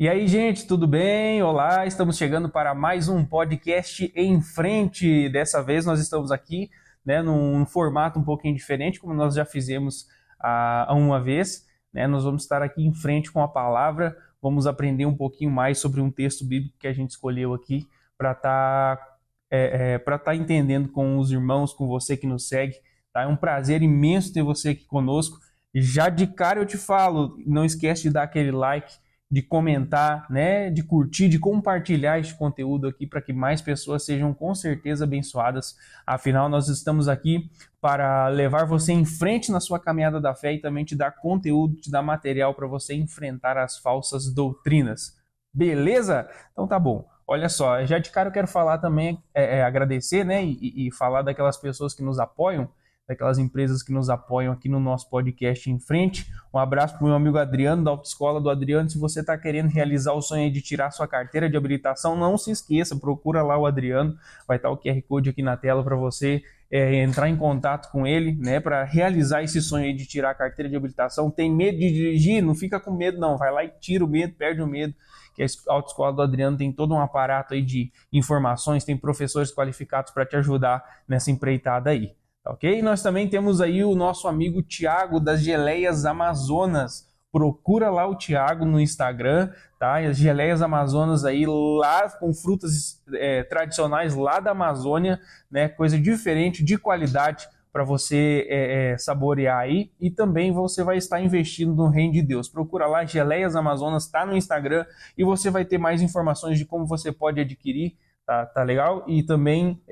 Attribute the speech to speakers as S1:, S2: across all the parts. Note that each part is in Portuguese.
S1: E aí, gente, tudo bem? Olá, estamos chegando para mais um podcast em frente. Dessa vez nós estamos aqui, num formato um pouquinho diferente, como nós já fizemos uma vez, né? Nós vamos estar aqui em frente com a palavra, vamos aprender um pouquinho mais sobre um texto bíblico que a gente escolheu aqui para estar entendendo com os irmãos, com você que nos segue. Tá? É um prazer imenso ter você aqui conosco. Já de cara eu te falo, não esquece de dar aquele like, de comentar, né, de curtir, de compartilhar este conteúdo aqui para que mais pessoas sejam com certeza abençoadas. Afinal, nós estamos aqui para levar você em frente na sua caminhada da fé e também te dar conteúdo, te dar material para você enfrentar as falsas doutrinas. Beleza? Então tá bom. Olha só, já de cara eu quero falar também, agradecer, né, e falar daquelas pessoas que nos apoiam, daquelas empresas que nos apoiam aqui no nosso podcast em frente. Um abraço para o meu amigo Adriano, da Autoescola do Adriano. Se você está querendo realizar o sonho de tirar sua carteira de habilitação, não se esqueça, procura lá o Adriano, vai estar o QR Code aqui na tela para você entrar em contato com ele, né, para realizar esse sonho aí de tirar a carteira de habilitação. Tem medo de dirigir? Não fica com medo não, vai lá e tira o medo, perde o medo, que a Autoescola do Adriano tem todo um aparato aí de informações, tem professores qualificados para te ajudar nessa empreitada aí. Ok? Nós também temos aí o nosso amigo Tiago das Geleias Amazonas. Procura lá o Tiago no Instagram, tá? As Geleias Amazonas aí lá com frutas tradicionais lá da Amazônia, né? Coisa diferente, de qualidade para você saborear aí. E também você vai estar investindo no reino de Deus. Procura lá, Geleias Amazonas, tá no Instagram e você vai ter mais informações de como você pode adquirir. Tá legal? E também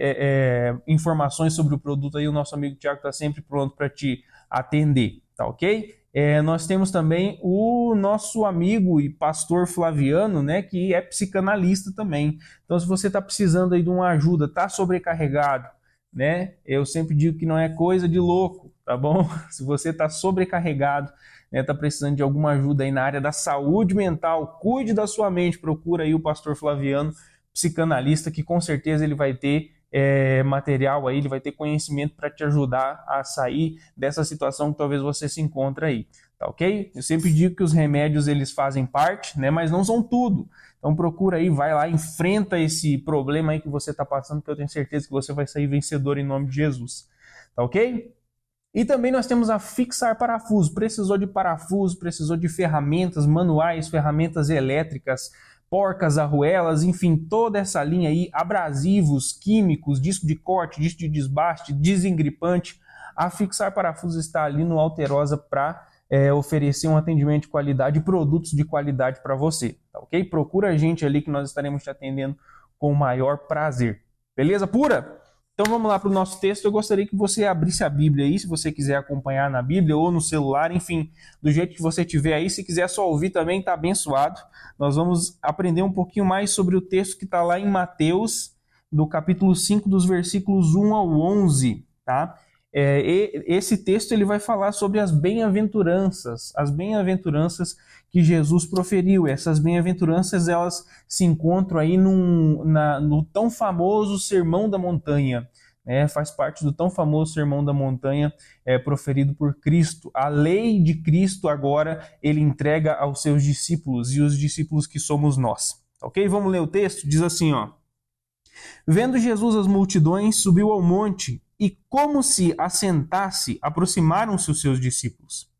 S1: informações sobre o produto aí, o nosso amigo Tiago está sempre pronto para te atender, tá ok? Nós temos também o nosso amigo e pastor Flaviano, né, que é psicanalista também. Então, se você está precisando aí de uma ajuda, tá sobrecarregado, né, eu sempre digo que não é coisa de louco, tá bom? Se você está sobrecarregado, né, tá precisando de alguma ajuda aí na área da saúde mental, cuide da sua mente, procura aí o pastor Flaviano, psicanalista, que com certeza ele vai ter material aí, ele vai ter conhecimento para te ajudar a sair dessa situação que talvez você se encontre aí, tá ok? Eu sempre digo que os remédios eles fazem parte, né, mas não são tudo. Então procura aí, vai lá, enfrenta esse problema aí que você está passando, que eu tenho certeza que você vai sair vencedor em nome de Jesus, tá ok? E também nós temos a Fixar Parafuso. Precisou de parafuso, precisou de ferramentas manuais, ferramentas elétricas, porcas, arruelas, enfim, toda essa linha aí, abrasivos, químicos, disco de corte, disco de desbaste, desengripante. A Fixar Parafusos está ali no Alterosa para oferecer um atendimento de qualidade e produtos de qualidade para você, tá ok? Procura a gente ali que nós estaremos te atendendo com o maior prazer. Beleza pura? Então vamos lá para o nosso texto. Eu gostaria que você abrisse a Bíblia aí, se você quiser acompanhar na Bíblia ou no celular, enfim, do jeito que você tiver aí. Se quiser só ouvir também, está abençoado. Nós vamos aprender um pouquinho mais sobre o texto que está lá em Mateus, do capítulo 5, dos versículos 1 ao 11, tá? Esse texto ele vai falar sobre as bem-aventuranças que Jesus proferiu. Essas bem-aventuranças elas se encontram aí no tão famoso Sermão da Montanha. Faz parte do tão famoso Sermão da Montanha proferido por Cristo. A lei de Cristo agora ele entrega aos seus discípulos e os discípulos que somos nós. Ok? Vamos ler o texto? Diz assim, ó. Vendo Jesus as multidões, subiu ao monte e, como se assentasse, aproximaram-se os seus discípulos.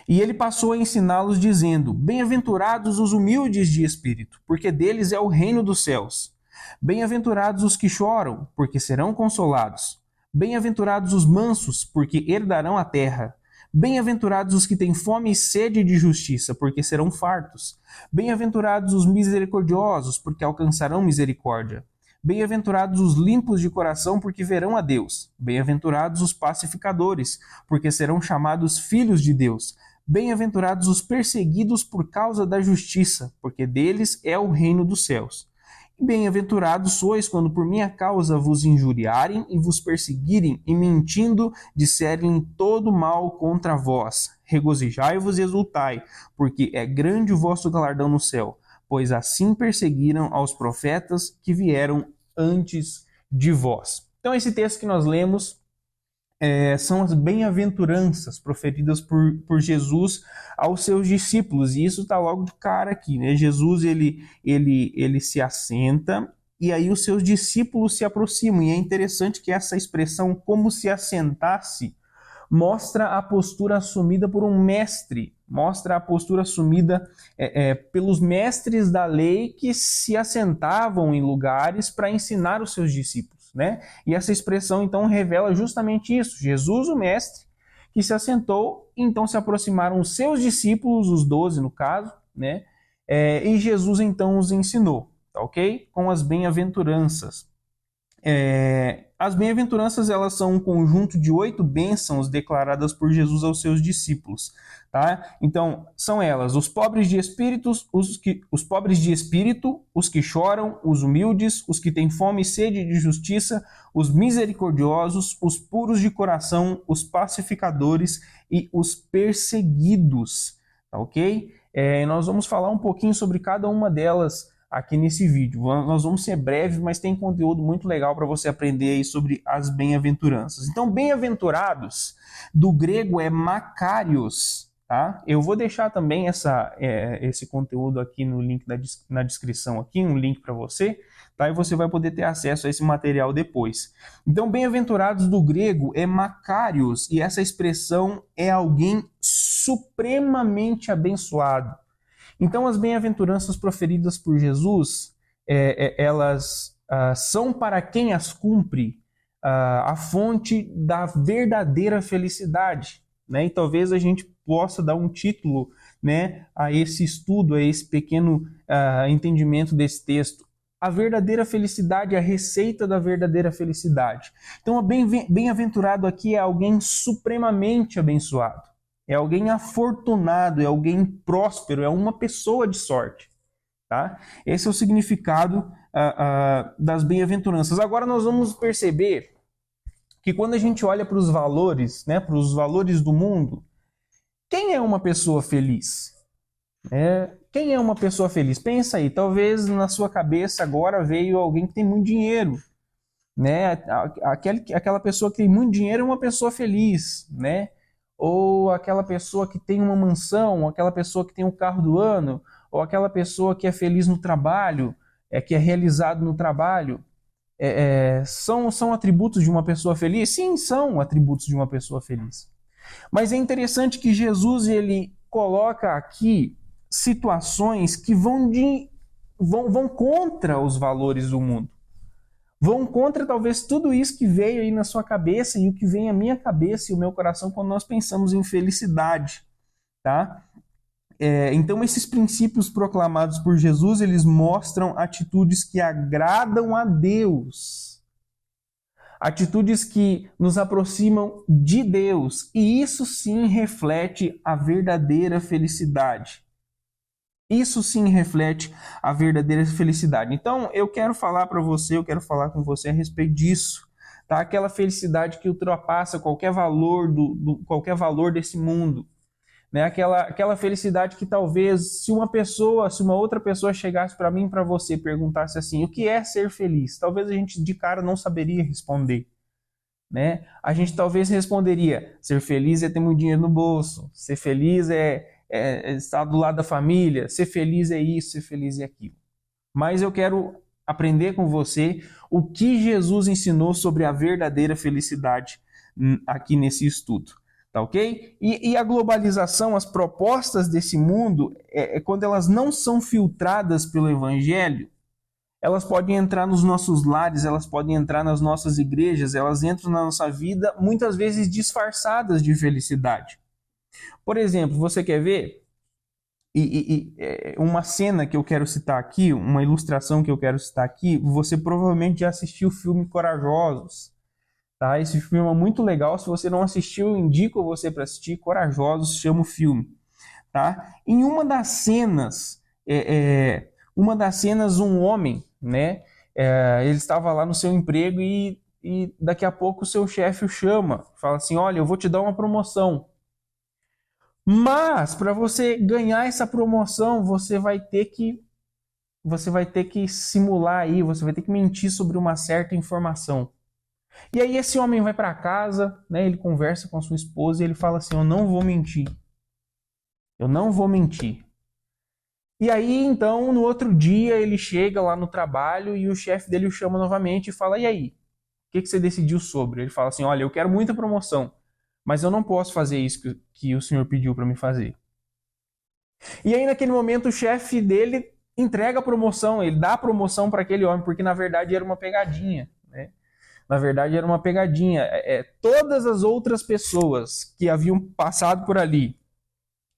S1: E ele passou a ensiná-los, dizendo: Bem-aventurados os humildes de espírito, porque deles é o reino dos céus. Bem-aventurados os que choram, porque serão consolados. Bem-aventurados os mansos, porque herdarão a terra. Bem-aventurados os que têm fome e sede de justiça, porque serão fartos. Bem-aventurados os misericordiosos, porque alcançarão misericórdia. Bem-aventurados os limpos de coração, porque verão a Deus. Bem-aventurados os pacificadores, porque serão chamados filhos de Deus. Bem-aventurados os perseguidos por causa da justiça, porque deles é o reino dos céus. E bem-aventurados sois quando por minha causa vos injuriarem e vos perseguirem, e mentindo disserem todo mal contra vós. Regozijai-vos e exultai, porque é grande o vosso galardão no céu, pois assim perseguiram aos profetas que vieram antes de vós. Então esse texto que nós lemos são as bem-aventuranças proferidas por Jesus aos seus discípulos. E isso está logo de cara aqui, né? Jesus ele se assenta e aí os seus discípulos se aproximam. E é interessante que essa expressão, como se assentasse, mostra a postura assumida por um mestre, mostra a postura assumida pelos mestres da lei que se assentavam em lugares para ensinar os seus discípulos, né? E essa expressão então revela justamente isso: Jesus, o mestre, que se assentou, então se aproximaram os seus discípulos, os 12 no caso, né? E Jesus então os ensinou, tá ok? Com as bem-aventuranças. As bem-aventuranças, elas são um conjunto de 8 bênçãos declaradas por Jesus aos seus discípulos, tá? Então, são elas: os pobres de espírito, os que choram, os humildes, os que têm fome e sede de justiça, os misericordiosos, os puros de coração, os pacificadores e os perseguidos, tá ok? Nós vamos falar um pouquinho sobre cada uma delas aqui nesse vídeo. Nós vamos ser breves, mas tem conteúdo muito legal para você aprender aí sobre as bem-aventuranças. Então, bem-aventurados, do grego é makarios, tá? Eu vou deixar também esse conteúdo aqui no link na descrição, aqui, um link para você, tá? E você vai poder ter acesso a esse material depois. Então, bem-aventurados do grego é makarios, e essa expressão é alguém supremamente abençoado. Então, as bem-aventuranças proferidas por Jesus, elas são para quem as cumpre a fonte da verdadeira felicidade, né? E talvez a gente possa dar um título, né, a esse estudo, a esse pequeno entendimento desse texto: a verdadeira felicidade, a receita da verdadeira felicidade. Então, bem-aventurado aqui é alguém supremamente abençoado. É alguém afortunado, é alguém próspero, é uma pessoa de sorte, tá? Esse é o significado das bem-aventuranças. Agora nós vamos perceber que quando a gente olha para os valores, né, para os valores do mundo, quem é uma pessoa feliz? Quem é uma pessoa feliz? Pensa aí, talvez na sua cabeça agora veio alguém que tem muito dinheiro, né? Aquela pessoa que tem muito dinheiro é uma pessoa feliz, né? Ou aquela pessoa que tem uma mansão, ou aquela pessoa que tem o carro do ano, ou aquela pessoa que é feliz no trabalho, que é realizado no trabalho. São atributos de uma pessoa feliz? Sim, são atributos de uma pessoa feliz. Mas é interessante que Jesus ele coloca aqui situações que vão contra os valores do mundo. Vão contra talvez tudo isso que veio aí na sua cabeça e o que vem à minha cabeça e o meu coração quando nós pensamos em felicidade, tá? Então esses princípios proclamados por Jesus, eles mostram atitudes que agradam a Deus, atitudes que nos aproximam de Deus, e isso sim reflete a verdadeira felicidade. Isso sim reflete a verdadeira felicidade. Então, eu quero falar para você, eu quero falar com você a respeito disso, tá? Aquela felicidade que ultrapassa qualquer valor qualquer valor desse mundo, né? Aquela felicidade que talvez se uma outra pessoa chegasse para mim, para você, perguntasse assim: o que é ser feliz? Talvez a gente de cara não saberia responder, né? A gente talvez responderia: ser feliz é ter muito dinheiro no bolso, ser feliz é estar do lado da família, ser feliz é isso, ser feliz é aquilo. Mas eu quero aprender com você o que Jesus ensinou sobre a verdadeira felicidade aqui nesse estudo, tá ok? E a globalização, as propostas desse mundo, quando elas não são filtradas pelo Evangelho, elas podem entrar nos nossos lares, elas podem entrar nas nossas igrejas, elas entram na nossa vida, muitas vezes disfarçadas de felicidade. Por exemplo, você quer ver uma cena que eu quero citar aqui, uma ilustração que eu quero citar aqui? Você provavelmente já assistiu o filme Corajosos, tá? Esse filme é muito legal. Se você não assistiu, eu indico você para assistir. Corajosos chama o filme, tá? Em uma das cenas, um homem, né? Ele estava lá no seu emprego e daqui a pouco o seu chefe o chama, fala assim: olha, eu vou te dar uma promoção. Mas para você ganhar essa promoção, você vai ter que simular aí, você vai ter que mentir sobre uma certa informação. E aí esse homem vai para casa, né, ele conversa com a sua esposa e ele fala assim, eu não vou mentir. Eu não vou mentir. E aí, então, no outro dia, ele chega lá no trabalho e o chefe dele o chama novamente e fala, e aí? O que você decidiu sobre? Ele fala assim, olha, eu quero muita promoção, mas eu não posso fazer isso que o senhor pediu para me fazer. E aí, naquele momento, o chefe dele entrega a promoção, ele dá a promoção para aquele homem, porque na verdade era uma pegadinha, né? Na verdade era uma pegadinha. Todas as outras pessoas que haviam passado por ali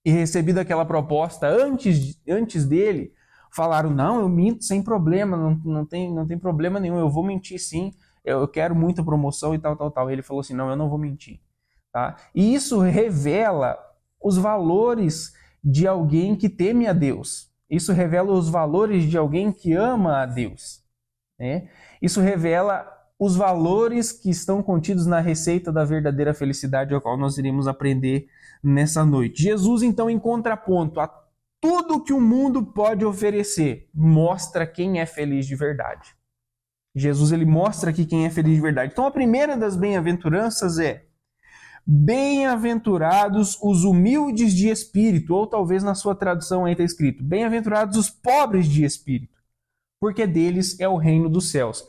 S1: e recebido aquela proposta antes dele, falaram, não, eu minto sem problema, não tem problema nenhum, eu vou mentir sim, eu quero muita promoção e tal, tal, tal. Ele falou assim, não, eu não vou mentir. Tá? E isso revela os valores de alguém que teme a Deus. Isso revela os valores de alguém que ama a Deus. Né? Isso revela os valores que estão contidos na receita da verdadeira felicidade, ao qual nós iremos aprender nessa noite. Jesus, então, em contraponto a tudo que o mundo pode oferecer, mostra quem é feliz de verdade. Jesus, ele mostra aqui quem é feliz de verdade. Então, a primeira das bem-aventuranças é: bem-aventurados os humildes de espírito, ou talvez na sua tradução aí está escrito: bem-aventurados os pobres de espírito, porque deles é o reino dos céus.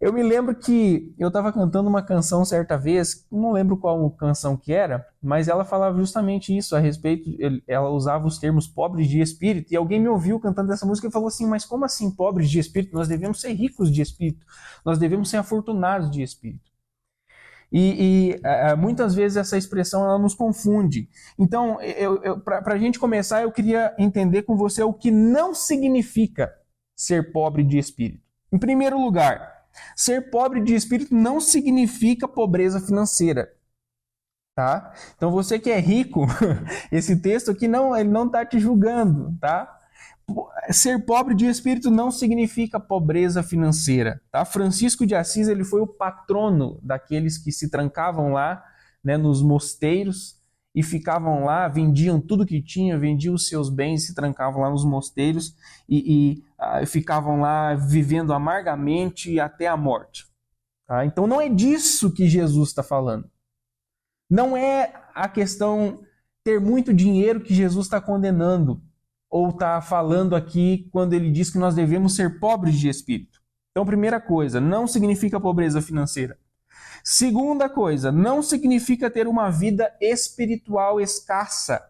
S1: Eu me lembro que eu estava cantando uma canção certa vez, não lembro qual canção que era, mas ela falava justamente isso a respeito, ela usava os termos pobres de espírito, e alguém me ouviu cantando essa música e falou assim, mas como assim pobres de espírito? Nós devemos ser ricos de espírito, nós devemos ser afortunados de espírito. E muitas vezes essa expressão ela nos confunde. Então, para a gente começar, eu queria entender com você o que não significa ser pobre de espírito. Em primeiro lugar, ser pobre de espírito não significa pobreza financeira. Tá? Então você que é rico, esse texto aqui ele não está te julgando, tá? Ser pobre de espírito não significa pobreza financeira, tá? Francisco de Assis, ele foi o patrono daqueles que se trancavam lá, né, nos mosteiros e ficavam lá, vendiam tudo que tinham, vendiam os seus bens, se trancavam lá nos mosteiros e ficavam lá vivendo amargamente até a morte. Tá? Então não é disso que Jesus está falando. Não é a questão ter muito dinheiro que Jesus está condenando ou está falando aqui quando ele diz que nós devemos ser pobres de espírito. Então, primeira coisa, não significa pobreza financeira. Segunda coisa, não significa ter uma vida espiritual escassa.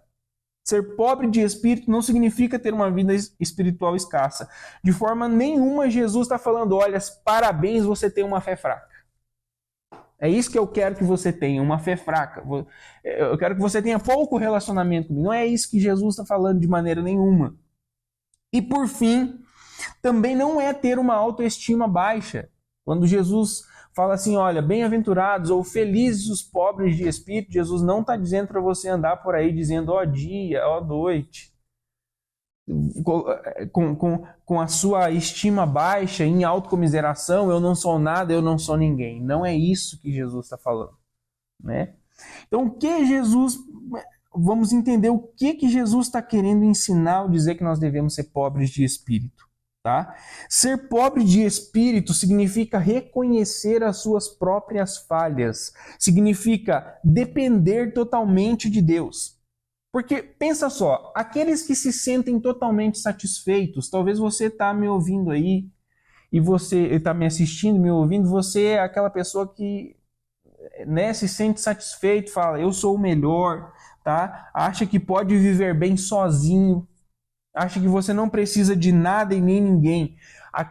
S1: Ser pobre de espírito não significa ter uma vida espiritual escassa. De forma nenhuma, Jesus está falando, olha, parabéns, você tem uma fé fraca. É isso que eu quero que você tenha, uma fé fraca. Eu quero que você tenha pouco relacionamento comigo. Não é isso que Jesus está falando de maneira nenhuma. E por fim, também não é ter uma autoestima baixa. Quando Jesus fala assim, olha, bem-aventurados ou felizes os pobres de espírito, Jesus não está dizendo para você andar por aí dizendo, ó dia, ó noite, com a sua estima baixa, em autocomiseração, eu não sou nada, eu não sou ninguém. Não é isso que Jesus está falando, né? Então, o que Jesus... Vamos entender o que Jesus está querendo ensinar ao dizer que nós devemos ser pobres de espírito, tá? Ser pobre de espírito significa reconhecer as suas próprias falhas, significa depender totalmente de Deus. Porque, pensa só, aqueles que se sentem totalmente satisfeitos, talvez você está me ouvindo aí, e você está me assistindo, me ouvindo, você é aquela pessoa que, né, se sente satisfeito, fala, eu sou o melhor, tá? Acha que pode viver bem sozinho, acha que você não precisa de nada e nem ninguém.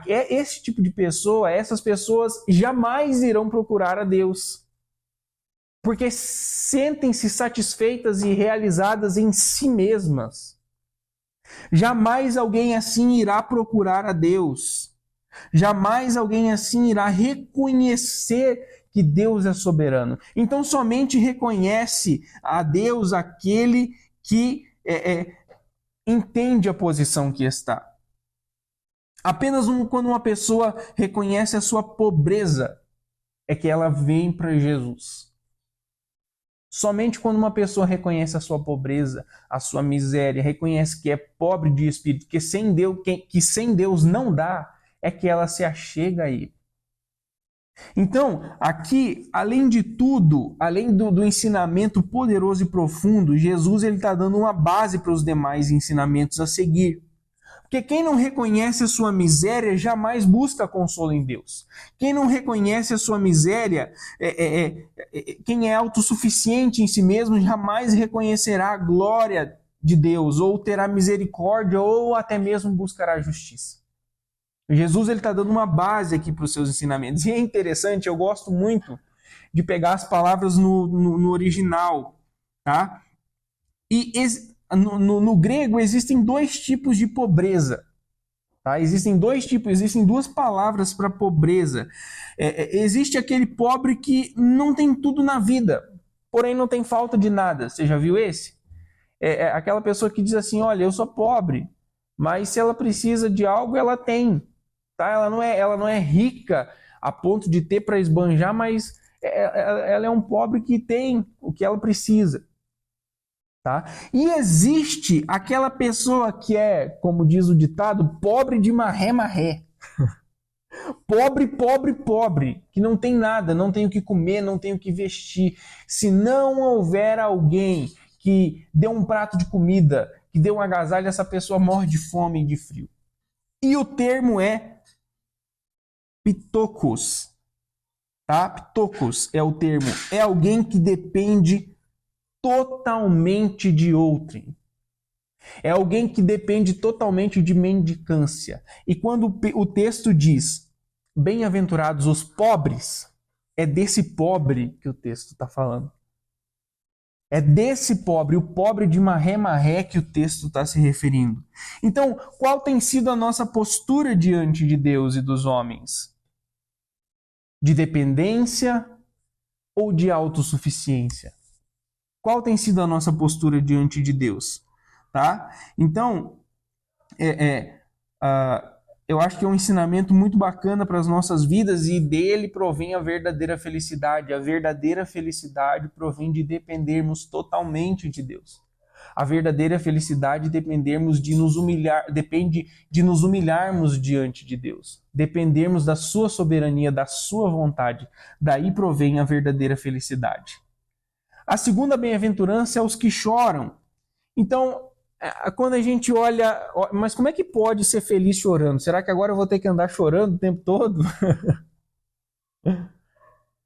S1: Esse tipo de pessoa, essas pessoas jamais irão procurar a Deus. Porque sentem-se satisfeitas e realizadas em si mesmas. Jamais alguém assim irá procurar a Deus. Jamais alguém assim irá reconhecer que Deus é soberano. Então somente reconhece a Deus aquele que entende a posição que está. Apenas quando uma pessoa reconhece a sua pobreza é que ela vem para Jesus. Somente quando uma pessoa reconhece a sua pobreza, a sua miséria, reconhece que é pobre de espírito, que sem Deus não dá, é que ela se achega a Ele. Então, aqui, além de tudo, além do ensinamento poderoso e profundo, Jesus está dando uma base para os demais ensinamentos a seguir. Porque quem não reconhece a sua miséria jamais busca consolo em Deus. Quem não reconhece a sua miséria, quem é autossuficiente em si mesmo, jamais reconhecerá a glória de Deus, ou terá misericórdia, ou até mesmo buscará justiça. Jesus está dando uma base aqui para os seus ensinamentos. E é interessante, eu gosto muito de pegar as palavras no original. Tá? E no grego existem dois tipos de pobreza. Tá? Existem duas palavras para pobreza. Existe aquele pobre que não tem tudo na vida, porém não tem falta de nada. Você já viu esse? Aquela pessoa que diz assim, olha, eu sou pobre, mas se ela precisa de algo, ela tem. Tá? Ela não é rica a ponto de ter para esbanjar, mas ela é um pobre que tem o que ela precisa. Tá? E existe aquela pessoa que é, como diz o ditado, pobre de marré-marré. Pobre, pobre, pobre, que não tem nada, não tem o que comer, não tem o que vestir. Se não houver alguém que dê um prato de comida, que dê um agasalho, essa pessoa morre de fome e de frio. E o termo é pitokos, tá? Pitokos é o termo. É alguém que depende totalmente de outrem. É alguém que depende totalmente de mendicância. E quando o texto diz, bem-aventurados os pobres, é desse pobre que o texto está falando. É desse pobre, o pobre de marré-marré que o texto está se referindo. Então, qual tem sido a nossa postura diante de Deus e dos homens? De dependência ou de autossuficiência? Qual tem sido a nossa postura diante de Deus? Tá? Então, eu acho que é um ensinamento muito bacana para as nossas vidas e dele provém a verdadeira felicidade. A verdadeira felicidade provém de dependermos totalmente de Deus. A verdadeira felicidade depende de nos humilharmos diante de Deus. Dependermos da sua soberania, da sua vontade. Daí provém a verdadeira felicidade. A segunda bem-aventurança é os que choram. Então, quando a gente olha, mas como é que pode ser feliz chorando? Será que agora eu vou ter que andar chorando o tempo todo?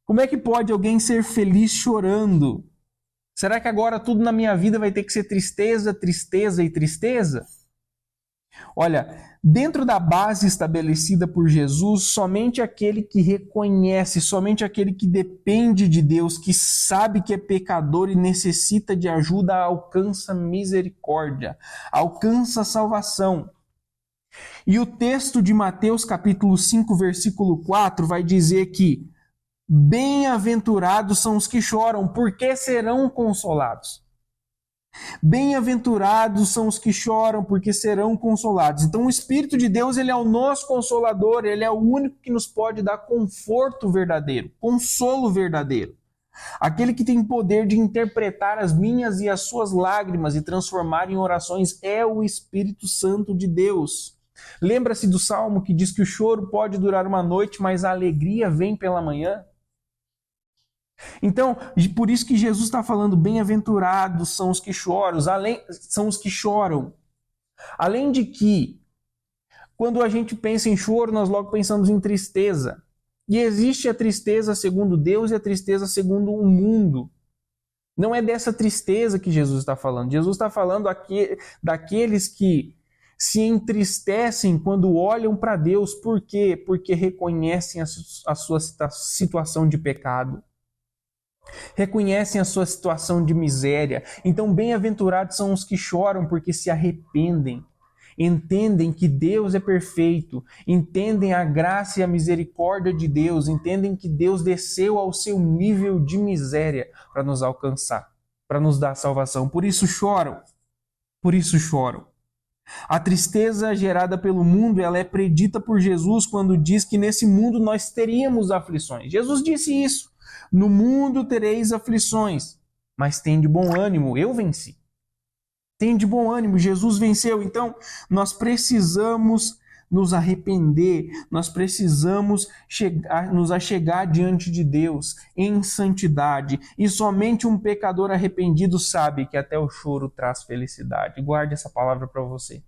S1: Como é que pode alguém ser feliz chorando? Será que agora tudo na minha vida vai ter que ser tristeza, tristeza e tristeza? Olha, dentro da base estabelecida por Jesus, somente aquele que reconhece, somente aquele que depende de Deus, que sabe que é pecador e necessita de ajuda, alcança misericórdia, alcança salvação. E o texto de Mateus capítulo 5, versículo 4 vai dizer que bem-aventurados são os que choram, porque serão consolados. Bem-aventurados são os que choram, porque serão consolados. Então o Espírito de Deus, ele é o nosso consolador, ele é o único que nos pode dar conforto verdadeiro, consolo verdadeiro. Aquele que tem poder de interpretar as minhas e as suas lágrimas e transformar em orações é o Espírito Santo de Deus. Lembra-se do Salmo que diz que o choro pode durar uma noite, mas a alegria vem pela manhã? Então, por isso que Jesus está falando, bem-aventurados são os que choram, Além de que, quando a gente pensa em choro, nós logo pensamos em tristeza. E existe a tristeza segundo Deus e a tristeza segundo o mundo. Não é dessa tristeza que Jesus está falando. Jesus está falando aqui daqueles que se entristecem quando olham para Deus. Por quê? Porque reconhecem a sua situação de pecado. Reconhecem a sua situação de miséria. Então, bem-aventurados são os que choram porque se arrependem. Entendem que Deus é perfeito. Entendem a graça e a misericórdia de Deus. Entendem que Deus desceu ao seu nível de miséria para nos alcançar, para nos dar salvação. Por isso choram. Por isso choram. A tristeza gerada pelo mundo, ela é predita por Jesus quando diz que nesse mundo nós teríamos aflições. Jesus disse isso. No mundo tereis aflições, mas tem de bom ânimo, eu venci. Tem de bom ânimo, Jesus venceu. Então, nós precisamos nos arrepender, nós precisamos nos achegar diante de Deus em santidade. E somente um pecador arrependido sabe que até o choro traz felicidade. Guarde essa palavra para você.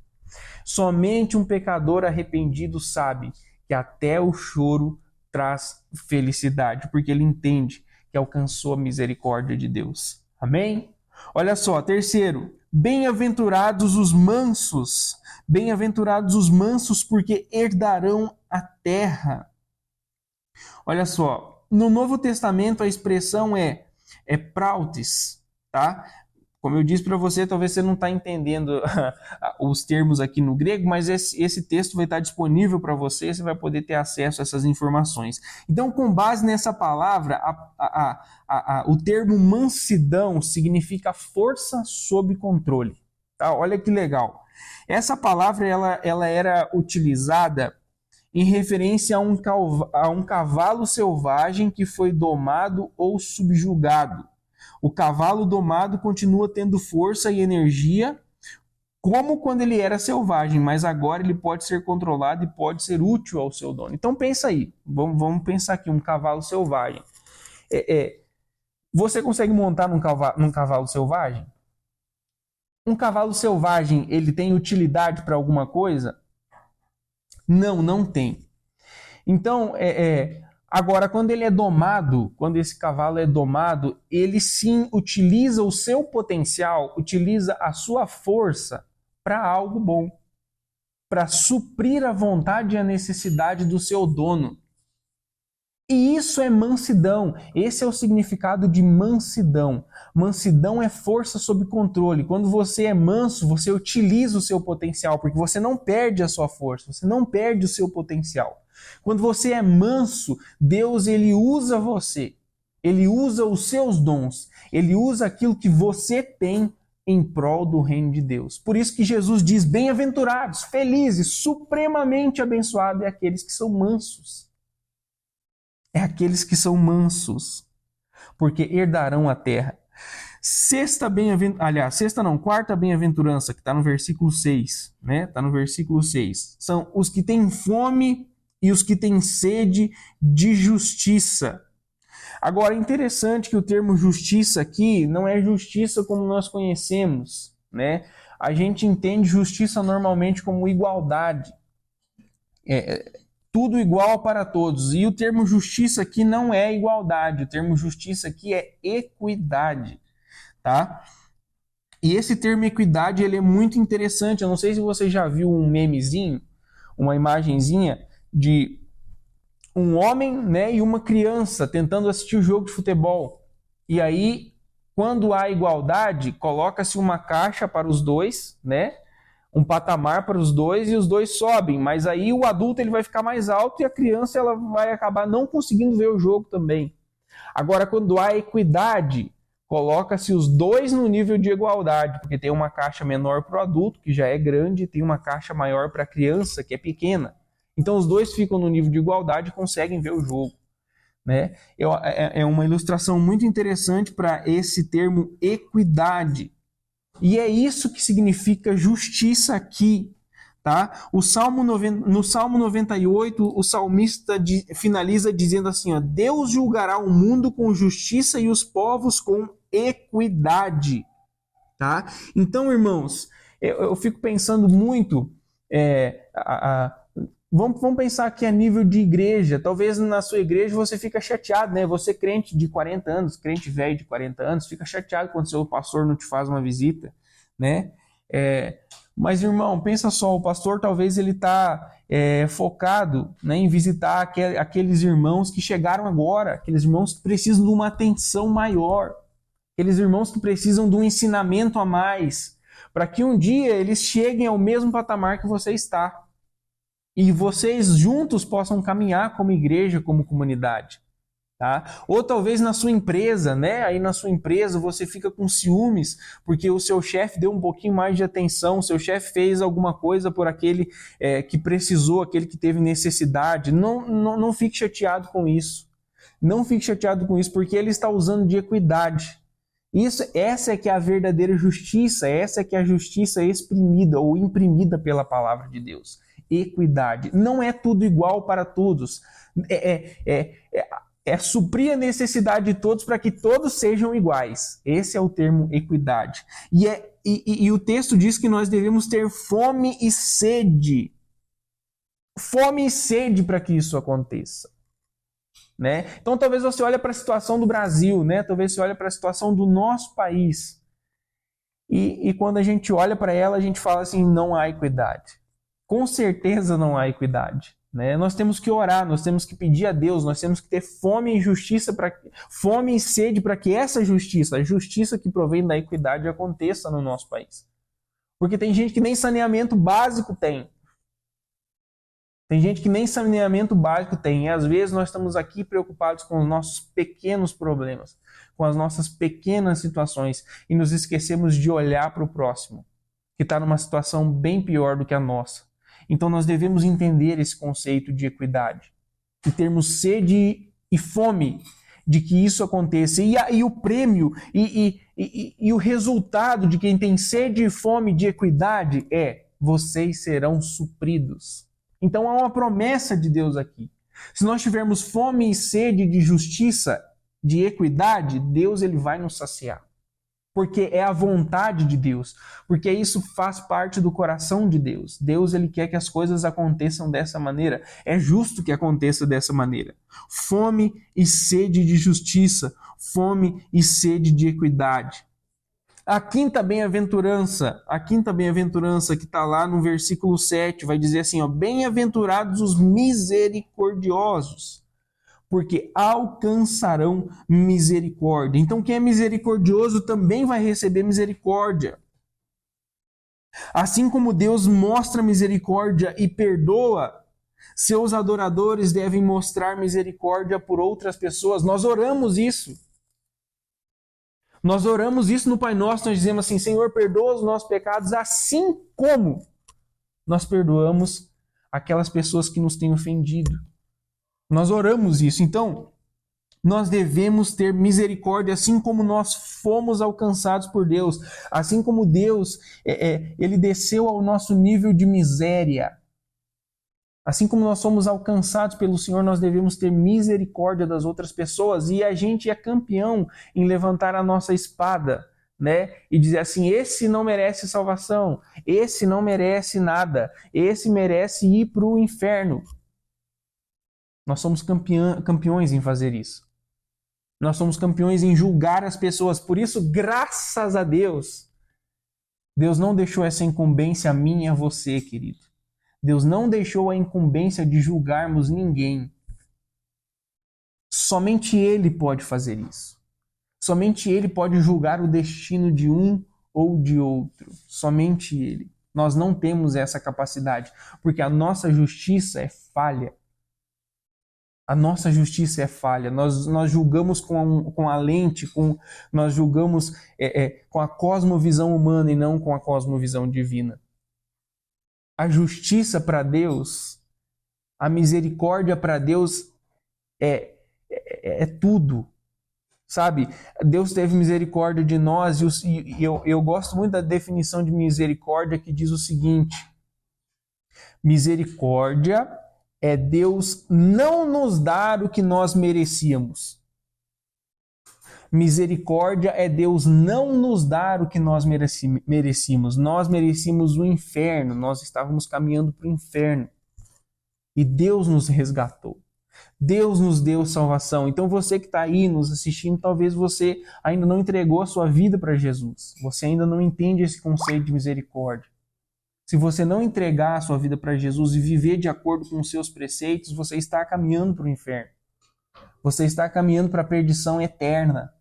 S1: Somente um pecador arrependido sabe que até o choro traz felicidade, porque ele entende que alcançou a misericórdia de Deus. Amém? Olha só, terceiro, bem-aventurados os mansos. Bem-aventurados os mansos, porque herdarão a terra. Olha só, no Novo Testamento a expressão é prautes, tá? Como eu disse para você, talvez você não está entendendo os termos aqui no grego, mas esse texto vai estar disponível para você, você vai poder ter acesso a essas informações. Então, com base nessa palavra, o termo mansidão significa força sob controle. Tá? Olha que legal. Essa palavra ela era utilizada em referência a um cavalo selvagem que foi domado ou subjugado. O cavalo domado continua tendo força e energia, como quando ele era selvagem, mas agora ele pode ser controlado e pode ser útil ao seu dono. Então pensa aí, vamos pensar aqui, um cavalo selvagem. Você consegue montar num cavalo selvagem? Um cavalo selvagem, ele tem utilidade para alguma coisa? Não, não tem. Então, agora, quando ele é domado, quando esse cavalo é domado, ele sim utiliza o seu potencial, utiliza a sua força para algo bom, para suprir a vontade e a necessidade do seu dono. E isso é mansidão. Esse é o significado de mansidão. Mansidão é força sob controle. Quando você é manso, você utiliza o seu potencial, porque você não perde a sua força, você não perde o seu potencial. Quando você é manso, Deus ele usa você. Ele usa os seus dons. Ele usa aquilo que você tem em prol do reino de Deus. Por isso que Jesus diz: bem-aventurados, felizes, supremamente abençoados é aqueles que são mansos. É aqueles que são mansos, porque herdarão a terra. Quarta bem-aventurança, que está no versículo 6, né? Está no versículo 6. São os que têm fome e os que têm sede de justiça. Agora, é interessante que o termo justiça aqui não é justiça como nós conhecemos, né? A gente entende justiça normalmente como igualdade. Tudo igual para todos. E o termo justiça aqui não é igualdade, o termo justiça aqui é equidade, tá? E esse termo equidade, ele é muito interessante. Eu não sei se você já viu um memezinho, uma imagenzinha de um homem, né, e uma criança tentando assistir o jogo de futebol. E aí, quando há igualdade, coloca-se uma caixa para os dois, né? Um patamar para os dois e os dois sobem, mas aí o adulto ele vai ficar mais alto e a criança ela vai acabar não conseguindo ver o jogo também. Agora, quando há equidade, coloca-se os dois no nível de igualdade, porque tem uma caixa menor para o adulto, que já é grande, e tem uma caixa maior para a criança, que é pequena. Então os dois ficam no nível de igualdade e conseguem ver o jogo, né? É uma ilustração muito interessante para esse termo equidade. E é isso que significa justiça aqui, tá? No Salmo 98, o salmista finaliza dizendo assim, ó: Deus julgará o mundo com justiça e os povos com equidade, tá? Então, irmãos, eu fico pensando muito, vamos pensar aqui a nível de igreja. Talvez na sua igreja você fica chateado, né? Você crente de 40 anos, crente velho de 40 anos, fica chateado quando seu pastor não te faz uma visita, né? Mas, irmão, pensa só, o pastor talvez ele está focado, né, em visitar aqueles irmãos que chegaram agora, aqueles irmãos que precisam de uma atenção maior, aqueles irmãos que precisam de um ensinamento a mais, para que um dia eles cheguem ao mesmo patamar que você está. E vocês juntos possam caminhar como igreja, como comunidade, tá? Ou talvez na sua empresa, né? Aí na sua empresa você fica com ciúmes porque o seu chefe deu um pouquinho mais de atenção, o seu chefe fez alguma coisa por aquele que precisou, aquele que teve necessidade. Não fique chateado com isso. Não fique chateado com isso, porque ele está usando de equidade. Essa é que é a verdadeira justiça, essa é que é a justiça exprimida ou imprimida pela palavra de Deus. equidade. Não é tudo igual para todos. É suprir a necessidade de todos para que todos sejam iguais. Esse é o termo equidade. E o texto diz que nós devemos ter fome e sede. Fome e sede para que isso aconteça. Né? Então talvez você olhe para a situação do Brasil, né? Talvez você olhe para a situação do nosso país. E quando a gente olha para ela, a gente fala assim, não há equidade. Com certeza não há equidade. Né? Nós temos que orar, nós temos que pedir a Deus, nós temos que ter fome e sede para que essa justiça, a justiça que provém da equidade, aconteça no nosso país. Porque tem gente que nem saneamento básico tem. Tem gente que nem saneamento básico tem. E às vezes nós estamos aqui preocupados com os nossos pequenos problemas, com as nossas pequenas situações, e nos esquecemos de olhar para o próximo, que está numa situação bem pior do que a nossa. Então nós devemos entender esse conceito de equidade e termos sede e fome de que isso aconteça. E o prêmio e o resultado de quem tem sede e fome de equidade é: vocês serão supridos. Então há uma promessa de Deus aqui. Se nós tivermos fome e sede de justiça, de equidade, Deus ele vai nos saciar. Porque é a vontade de Deus, porque isso faz parte do coração de Deus. Deus ele quer que as coisas aconteçam dessa maneira, é justo que aconteça dessa maneira. Fome e sede de justiça, fome e sede de equidade. A quinta bem-aventurança que está lá no versículo 7, vai dizer assim, ó, bem-aventurados os misericordiosos, porque alcançarão misericórdia. Então quem é misericordioso também vai receber misericórdia. Assim como Deus mostra misericórdia e perdoa, seus adoradores devem mostrar misericórdia por outras pessoas. Nós oramos isso. Nós oramos isso no Pai Nosso, nós dizemos assim, Senhor, perdoa os nossos pecados, assim como nós perdoamos aquelas pessoas que nos têm ofendido. Nós oramos isso. Então, nós devemos ter misericórdia, assim como nós fomos alcançados por Deus. Assim como Deus, ele desceu ao nosso nível de miséria. Assim como nós somos alcançados pelo Senhor, nós devemos ter misericórdia das outras pessoas. E a gente é campeão em levantar a nossa espada, né? E dizer assim, esse não merece salvação, esse não merece nada, esse merece ir para o inferno. Nós somos campeões em fazer isso. Nós somos campeões em julgar as pessoas. Por isso, graças a Deus, Deus não deixou essa incumbência a mim e a você, querido. Deus não deixou a incumbência de julgarmos ninguém. Somente Ele pode fazer isso. Somente Ele pode julgar o destino de um ou de outro. Somente Ele. Nós não temos essa capacidade, porque a nossa justiça é falha. A nossa justiça é falha. Nós julgamos com a lente, nós julgamos com a cosmovisão humana e não com a cosmovisão divina. A justiça para Deus, a misericórdia para Deus é tudo, sabe? Deus teve misericórdia de nós e eu gosto muito da definição de misericórdia que diz o seguinte: misericórdia é Deus não nos dar o que nós merecíamos. Misericórdia é Deus não nos dar o que nós merecíamos. Nós merecíamos o inferno, nós estávamos caminhando para o inferno. E Deus nos resgatou. Deus nos deu salvação. Então você que está aí nos assistindo, talvez você ainda não entregou a sua vida para Jesus. Você ainda não entende esse conceito de misericórdia. Se você não entregar a sua vida para Jesus e viver de acordo com os seus preceitos, você está caminhando para o inferno. Você está caminhando para a perdição eterna.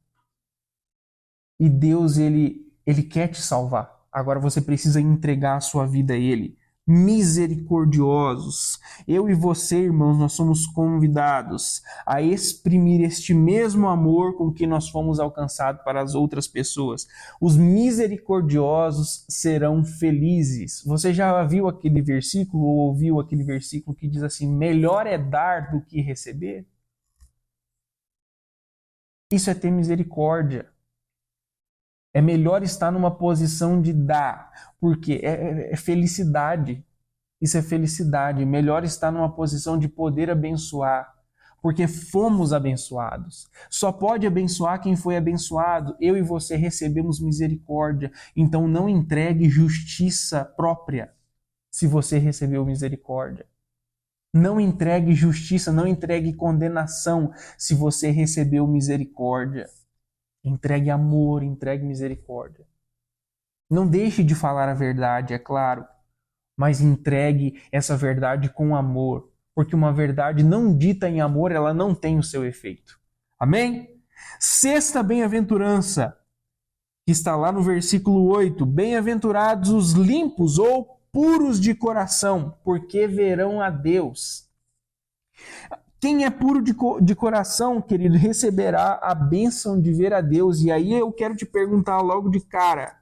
S1: E Deus, ele quer te salvar. Agora você precisa entregar a sua vida a Ele. Misericordiosos. Eu e você, irmãos, nós somos convidados a exprimir este mesmo amor com que nós fomos alcançados para as outras pessoas. Os misericordiosos serão felizes. Você já viu aquele versículo ou ouviu aquele versículo que diz assim, melhor é dar do que receber? Isso é ter misericórdia. É melhor estar numa posição de dar, porque é felicidade. Isso é felicidade. Melhor estar numa posição de poder abençoar, porque fomos abençoados. Só pode abençoar quem foi abençoado. Eu e você recebemos misericórdia. Então não entregue justiça própria se você recebeu misericórdia. Não entregue justiça, não entregue condenação se você recebeu misericórdia. Entregue amor, entregue misericórdia. Não deixe de falar a verdade, é claro, mas entregue essa verdade com amor, porque uma verdade não dita em amor, ela não tem o seu efeito. Amém? Sexta bem-aventurança, que está lá no versículo 8. Bem-aventurados os limpos ou puros de coração, porque verão a Deus. Quem é puro de coração, querido, receberá a bênção de ver a Deus. E aí eu quero te perguntar logo de cara: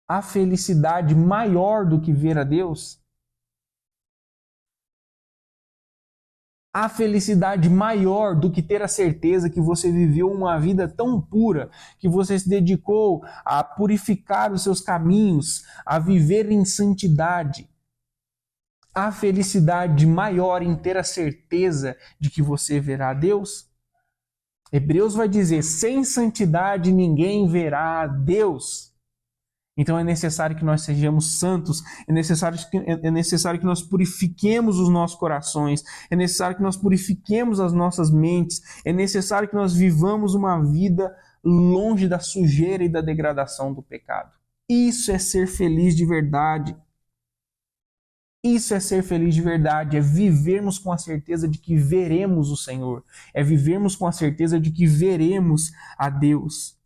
S1: há felicidade maior do que ver a Deus? Há felicidade maior do que ter a certeza que você viveu uma vida tão pura, que você se dedicou a purificar os seus caminhos, a viver em santidade? Há felicidade maior em ter a certeza de que você verá a Deus? Hebreus vai dizer: sem santidade ninguém verá a Deus. Então é necessário que nós sejamos santos, é necessário que nós purifiquemos os nossos corações, é necessário que nós purifiquemos as nossas mentes, é necessário que nós vivamos uma vida longe da sujeira e da degradação do pecado. Isso é ser feliz de verdade. Isso é ser feliz de verdade, é vivermos com a certeza de que veremos o Senhor, é vivermos com a certeza de que veremos a Deus.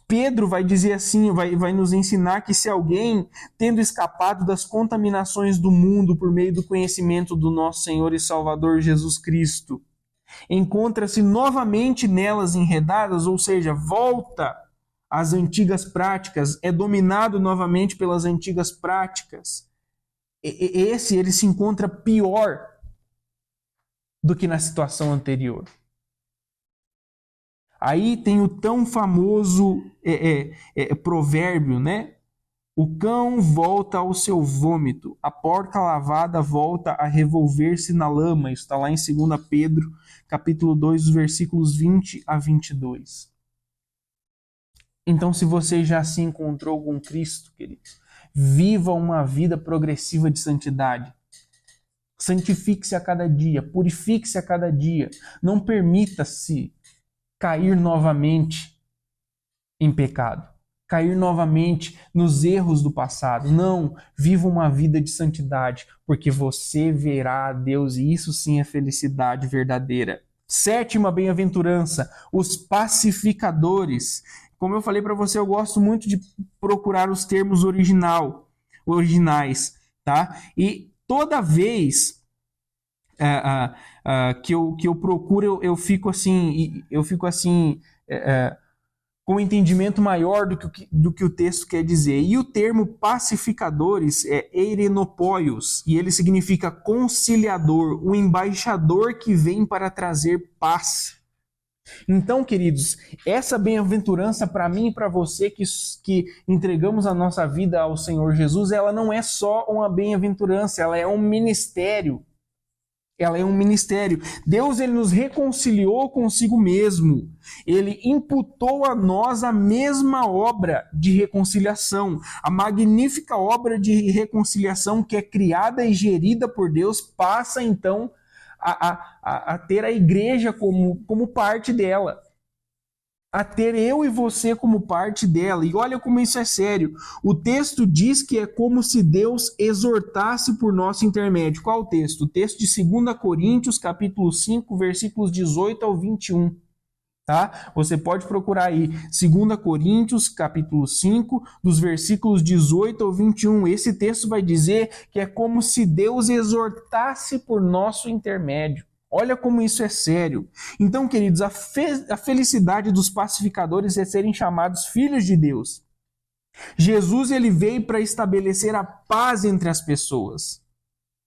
S1: Pedro vai dizer assim, vai nos ensinar que se alguém, tendo escapado das contaminações do mundo por meio do conhecimento do nosso Senhor e Salvador Jesus Cristo, encontra-se novamente nelas enredadas, ou seja, volta às antigas práticas, é dominado novamente pelas antigas práticas, ele se encontra pior do que na situação anterior. Aí tem o tão famoso provérbio, né? O cão volta ao seu vômito, a porca lavada volta a revolver-se na lama. Isso está lá em 2 Pedro, capítulo 2, versículos 20 a 22. Então, se você já se encontrou com Cristo, queridos, viva uma vida progressiva de santidade. Santifique-se a cada dia, purifique-se a cada dia. Não permita-se cair novamente em pecado, cair novamente nos erros do passado. Não, viva uma vida de santidade, porque você verá a Deus e isso sim é felicidade verdadeira. Sétima bem-aventurança, os pacificadores. Como eu falei para você, eu gosto muito de procurar os termos originais, tá? E toda vez que eu procuro, eu fico assim, com um entendimento maior do que o texto quer dizer. E o termo pacificadores é eirenopóios, e ele significa conciliador, o embaixador que vem para trazer paz. Então, queridos, essa bem-aventurança para mim e para você que entregamos a nossa vida ao Senhor Jesus, ela não é só uma bem-aventurança, ela é um ministério. Ela é um ministério. Deus, ele nos reconciliou consigo mesmo. Ele imputou a nós a mesma obra de reconciliação. A magnífica obra de reconciliação que é criada e gerida por Deus passa, então, a ter a igreja como parte dela. A ter eu e você como parte dela. E olha como isso é sério. O texto diz que é como se Deus exortasse por nosso intermédio. Qual o texto? O texto de 2 Coríntios, capítulo 5, versículos 18 ao 21. Tá? Você pode procurar aí 2 Coríntios, capítulo 5, dos versículos 18 ao 21. Esse texto vai dizer que é como se Deus exortasse por nosso intermédio. Olha como isso é sério. Então, queridos, a felicidade dos pacificadores é serem chamados filhos de Deus. Jesus, ele veio para estabelecer a paz entre as pessoas.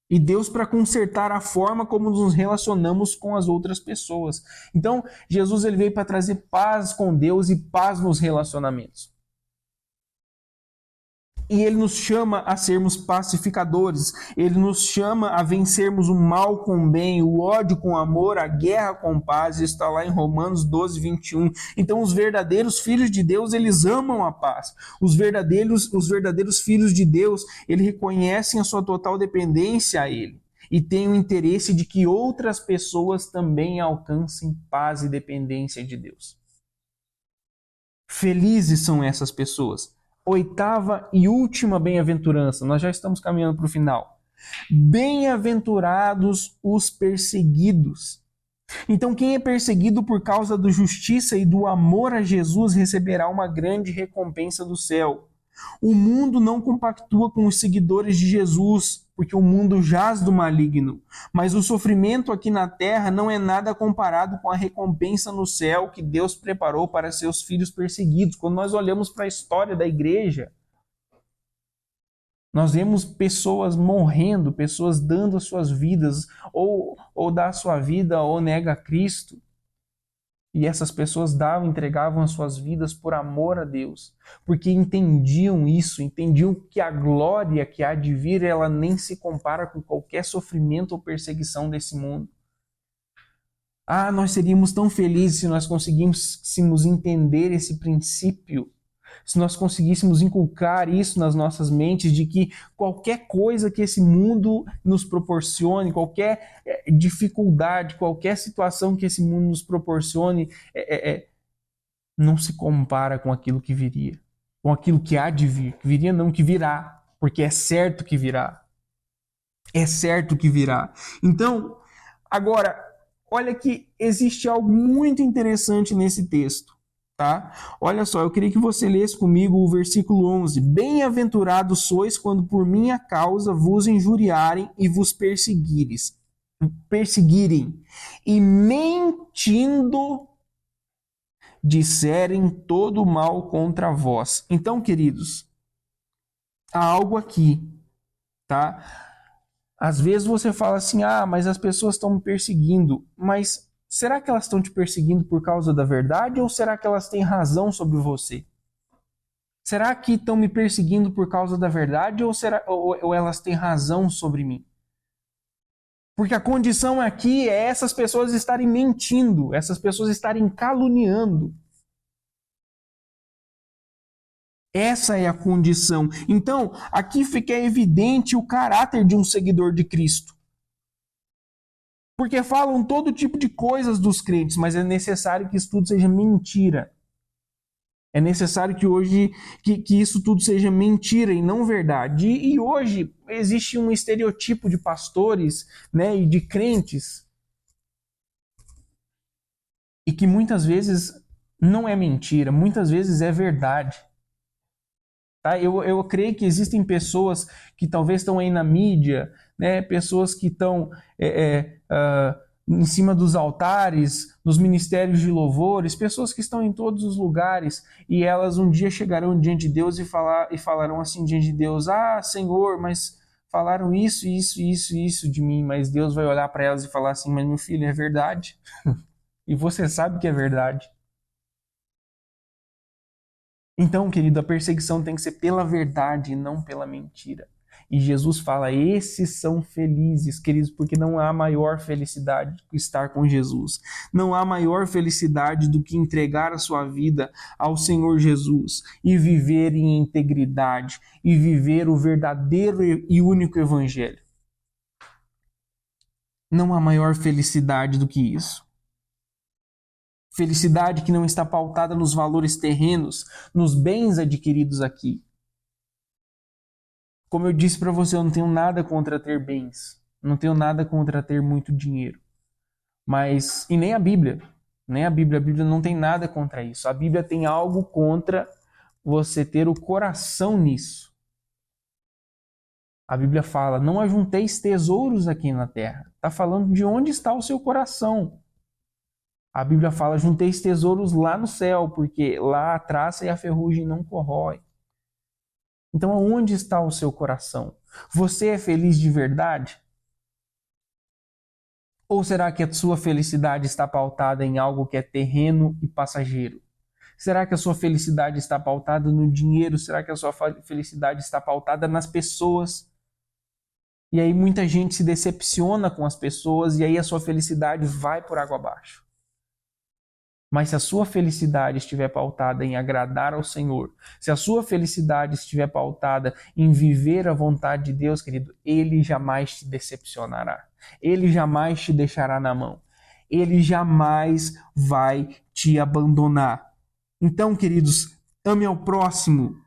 S1: E Deus para consertar a forma como nos relacionamos com as outras pessoas. Então, Jesus, ele veio para trazer paz com Deus e paz nos relacionamentos. E ele nos chama a sermos pacificadores, ele nos chama a vencermos o mal com o bem, o ódio com o amor, a guerra com paz. Isso está lá em Romanos 12, 21. Então os verdadeiros filhos de Deus, eles amam a paz. Os verdadeiros filhos de Deus, eles reconhecem a sua total dependência a ele e têm o interesse de que outras pessoas também alcancem paz e dependência de Deus. Felizes são essas pessoas. Oitava e última bem-aventurança, nós já estamos caminhando para o final. Bem-aventurados os perseguidos. Então, quem é perseguido por causa da justiça e do amor a Jesus receberá uma grande recompensa do céu. O mundo não compactua com os seguidores de Jesus, porque o mundo jaz do maligno. Mas o sofrimento aqui na terra não é nada comparado com a recompensa no céu que Deus preparou para seus filhos perseguidos. Quando nós olhamos para a história da igreja, nós vemos pessoas morrendo, pessoas dando as suas vidas, ou dá a sua vida ou nega a Cristo. E essas pessoas entregavam as suas vidas por amor a Deus, porque entendiam isso, entendiam que a glória que há de vir, ela nem se compara com qualquer sofrimento ou perseguição desse mundo. Nós seríamos tão felizes se nós conseguíssemos entender esse princípio, se nós conseguíssemos inculcar isso nas nossas mentes, de que qualquer coisa que esse mundo nos proporcione, qualquer dificuldade, qualquer situação que esse mundo nos proporcione, não se compara com aquilo que viria, com aquilo que há de vir. Que viria não, que virá, porque é certo que virá. É certo que virá. Então, agora, olha que existe algo muito interessante nesse texto. Tá? Olha só, eu queria que você lesse comigo o versículo 11. Bem-aventurados sois quando por minha causa vos injuriarem e vos perseguirem, e mentindo disserem todo mal contra vós. Então, queridos, há algo aqui, tá? Às vezes você fala assim, mas as pessoas estão me perseguindo, mas será que elas estão te perseguindo por causa da verdade ou será que elas têm razão sobre você? Será que estão me perseguindo por causa da verdade ou elas têm razão sobre mim? Porque a condição aqui é essas pessoas estarem mentindo, essas pessoas estarem caluniando. Essa é a condição. Então, aqui fica evidente o caráter de um seguidor de Cristo. Porque falam todo tipo de coisas dos crentes, mas é necessário que isso tudo seja mentira. É necessário que hoje que isso tudo seja mentira e não verdade. E hoje existe um estereotipo de pastores, né, e de crentes, e que muitas vezes não é mentira, muitas vezes é verdade. Tá? Eu creio que existem pessoas que talvez estão aí na mídia, né, pessoas que estão em cima dos altares, nos ministérios de louvores, pessoas que estão em todos os lugares e elas um dia chegarão diante de Deus e falarão assim diante de Deus, Senhor, mas falaram isso de mim, mas Deus vai olhar para elas e falar assim, mas meu filho, é verdade. E você sabe que é verdade. Então, querido, a perseguição tem que ser pela verdade e não pela mentira. E Jesus fala, esses são felizes, queridos, porque não há maior felicidade do que estar com Jesus. Não há maior felicidade do que entregar a sua vida ao Senhor Jesus e viver em integridade e viver o verdadeiro e único evangelho. Não há maior felicidade do que isso. Felicidade que não está pautada nos valores terrenos, nos bens adquiridos aqui. Como eu disse para você, eu não tenho nada contra ter bens. Não tenho nada contra ter muito dinheiro. E nem a Bíblia. A Bíblia não tem nada contra isso. A Bíblia tem algo contra você ter o coração nisso. A Bíblia fala, não ajunteis tesouros aqui na terra. Está falando de onde está o seu coração. A Bíblia fala, junteis tesouros lá no céu, porque lá a traça e a ferrugem não corrói. Então, aonde está o seu coração? Você é feliz de verdade? Ou será que a sua felicidade está pautada em algo que é terreno e passageiro? Será que a sua felicidade está pautada no dinheiro? Será que a sua felicidade está pautada nas pessoas? E aí muita gente se decepciona com as pessoas e aí a sua felicidade vai por água abaixo. Mas se a sua felicidade estiver pautada em agradar ao Senhor, se a sua felicidade estiver pautada em viver a vontade de Deus, querido, Ele jamais te decepcionará. Ele jamais te deixará na mão. Ele jamais vai te abandonar. Então, queridos, ame ao próximo.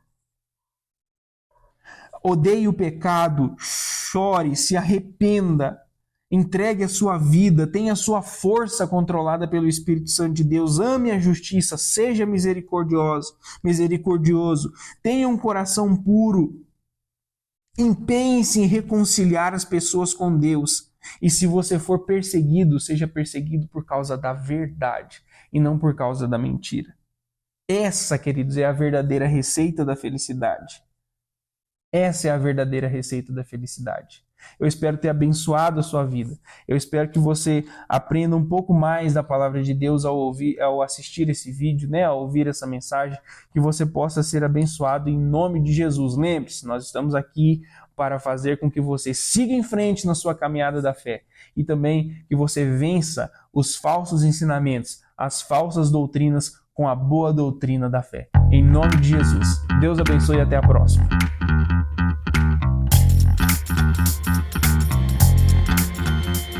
S1: Odeie o pecado, chore, se arrependa. Entregue a sua vida, tenha a sua força controlada pelo Espírito Santo de Deus, ame a justiça, seja misericordioso, tenha um coração puro, empenhe-se em reconciliar as pessoas com Deus. E se você for perseguido, seja perseguido por causa da verdade e não por causa da mentira. Essa, queridos, é a verdadeira receita da felicidade. Essa é a verdadeira receita da felicidade. Eu espero ter abençoado a sua vida. Eu espero que você aprenda um pouco mais da palavra de Deus ao assistir esse vídeo, né? Ao ouvir essa mensagem, que você possa ser abençoado em nome de Jesus. Lembre-se, nós estamos aqui para fazer com que você siga em frente na sua caminhada da fé e também que você vença os falsos ensinamentos, as falsas doutrinas com a boa doutrina da fé. Em nome de Jesus. Deus abençoe e até a próxima.